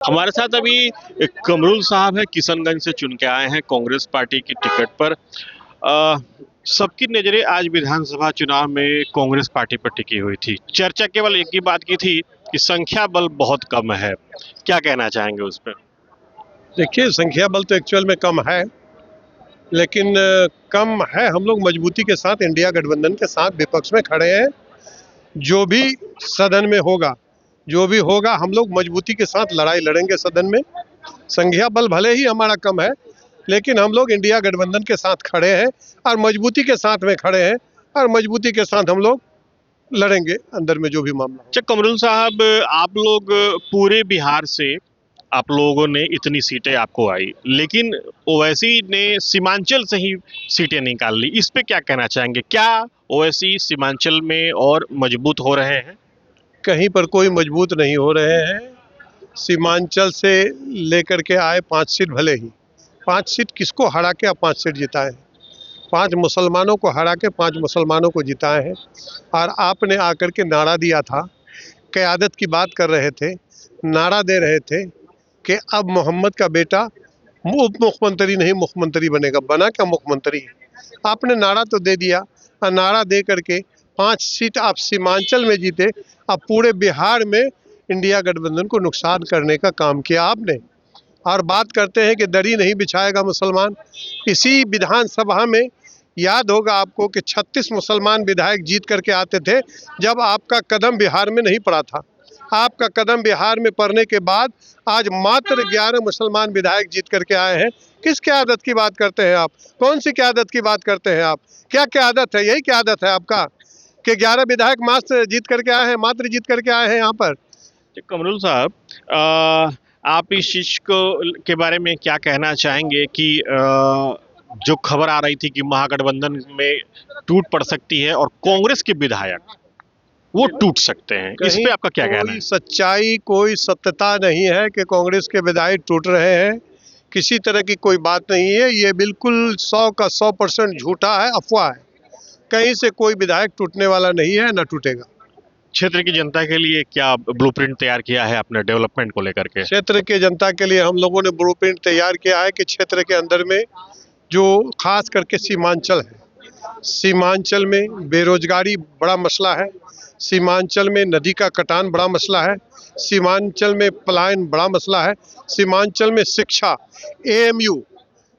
हमारे साथ अभी एक कमरुल साहब है, किशनगंज से चुन के आए हैं कांग्रेस पार्टी की टिकट पर। सबकी नजरें आज विधानसभा चुनाव में कांग्रेस पार्टी पर टिकी हुई थी। चर्चा केवल एक ही बात की थी कि संख्या बल बहुत कम है। क्या कहना चाहेंगे उस पर? देखिए, संख्या बल तो एक्चुअल में कम है, लेकिन कम है। हम लोग मजबूती के साथ इंडिया गठबंधन के साथ विपक्ष में खड़े हैं। जो भी सदन में होगा, जो भी होगा, हम लोग मजबूती के साथ लड़ाई लड़ेंगे सदन में। संख्या बल भले ही हमारा कम है, लेकिन हम लोग इंडिया गठबंधन के साथ खड़े हैं और मजबूती के साथ में खड़े हैं और मजबूती के साथ हम लोग लड़ेंगे अंदर में जो भी मामला हो। अच्छा कमरुल साहब, आप लोग पूरे बिहार से आप लोगों ने इतनी सीटें आपको आई, लेकिन ओवैसी ने सीमांचल से ही सीटें निकाल ली। इस पे क्या कहना चाहेंगे? क्या ओवैसी सीमांचल में और मजबूत हो रहे हैं? कहीं पर कोई मजबूत नहीं हो रहे हैं। सीमांचल से लेकर के आए 5 सीट, भले ही 5 सीट किसको हरा के आप 5 सीट जिताए हैं? 5 मुसलमानों को हरा के 5 मुसलमानों को जिताए हैं। और आपने आकर के नारा दिया था, क़यादत की बात कर रहे थे, नारा दे रहे थे कि अब मोहम्मद का बेटा उप मुख्यमंत्री नहीं मुख्यमंत्री बनेगा। बना क्या मुख्यमंत्री? आपने नारा तो दे दिया, और नारा दे करके 5 सीट आप सीमांचल में जीते। अब पूरे बिहार में इंडिया गठबंधन को नुकसान करने का काम किया आपने। और बात करते हैं कि दरी नहीं बिछाएगा मुसलमान। इसी विधानसभा में याद होगा आपको कि 36 मुसलमान विधायक जीत करके आते थे, जब आपका कदम बिहार में नहीं पड़ा था। आपका कदम बिहार में पड़ने के बाद आज मात्र 11 मुसलमान विधायक जीत करके आए हैं। किस क़यादत की बात करते हैं आप? कौन सी क़यादत की बात करते हैं आप? क्या क़यादत है? यही क़यादत है आपका कि 11 विधायक मात्र जीत करके आए हैं, मात्र जीत करके आए हैं यहाँ पर। कमरुल साहब, आप इस चीज को के बारे में क्या कहना चाहेंगे कि जो खबर आ रही थी कि महागठबंधन में टूट पड़ सकती है और कांग्रेस के विधायक वो टूट सकते हैं, इस पे आपका क्या कहना है? कोई सच्चाई, कोई सत्यता नहीं है कि कांग्रेस के विधायक टूट रहे हैं। किसी तरह की कोई बात नहीं है। ये बिल्कुल 100 का 100% झूठा है, अफवाह है। कहीं से कोई विधायक टूटने वाला नहीं है, ना टूटेगा। क्षेत्र की जनता के लिए क्या ब्लूप्रिंट तैयार किया है आपने डेवलपमेंट को लेकर के? क्षेत्र के जनता के लिए हम लोगों ने ब्लूप्रिंट तैयार किया है कि क्षेत्र के अंदर में जो खास करके सीमांचल है, सीमांचल में बेरोजगारी बड़ा मसला है, सीमांचल में नदी का कटान बड़ा मसला है, सीमांचल में पलायन बड़ा मसला है, सीमांचल में शिक्षा,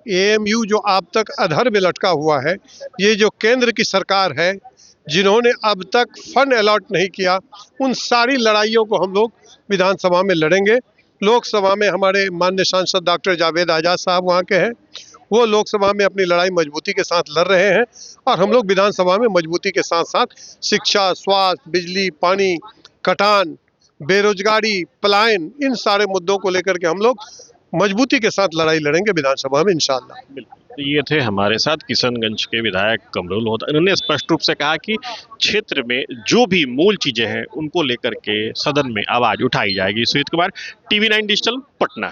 एएमयू जो अब तक अधर में लटका हुआ है। ये जो केंद्र की सरकार है, जिन्होंने अब तक फंड अलॉट नहीं किया, उन सारी लड़ाइयों को हम लोग विधानसभा में लड़ेंगे। लोकसभा में हमारे माननीय सांसद डॉक्टर जावेद आजाद साहब वहाँ के हैं, वो लोकसभा में अपनी लड़ाई मजबूती के साथ लड़ रहे हैं, और हम लोग विधानसभा में मजबूती के साथ साथ शिक्षा, स्वास्थ्य, बिजली, पानी, कटान, बेरोजगारी, पलायन, इन सारे मुद्दों को लेकर के हम लोग मजबूती के साथ लड़ाई लड़ेंगे विधानसभा में इंशाअल्लाह। तो ये थे हमारे साथ किशनगंज के विधायक कमरुल होता। इन्होंने स्पष्ट रूप से कहा कि क्षेत्र में जो भी मूल चीजें हैं उनको लेकर के सदन में आवाज उठाई जाएगी। Sujit Kumar, TV9 digital, Patna.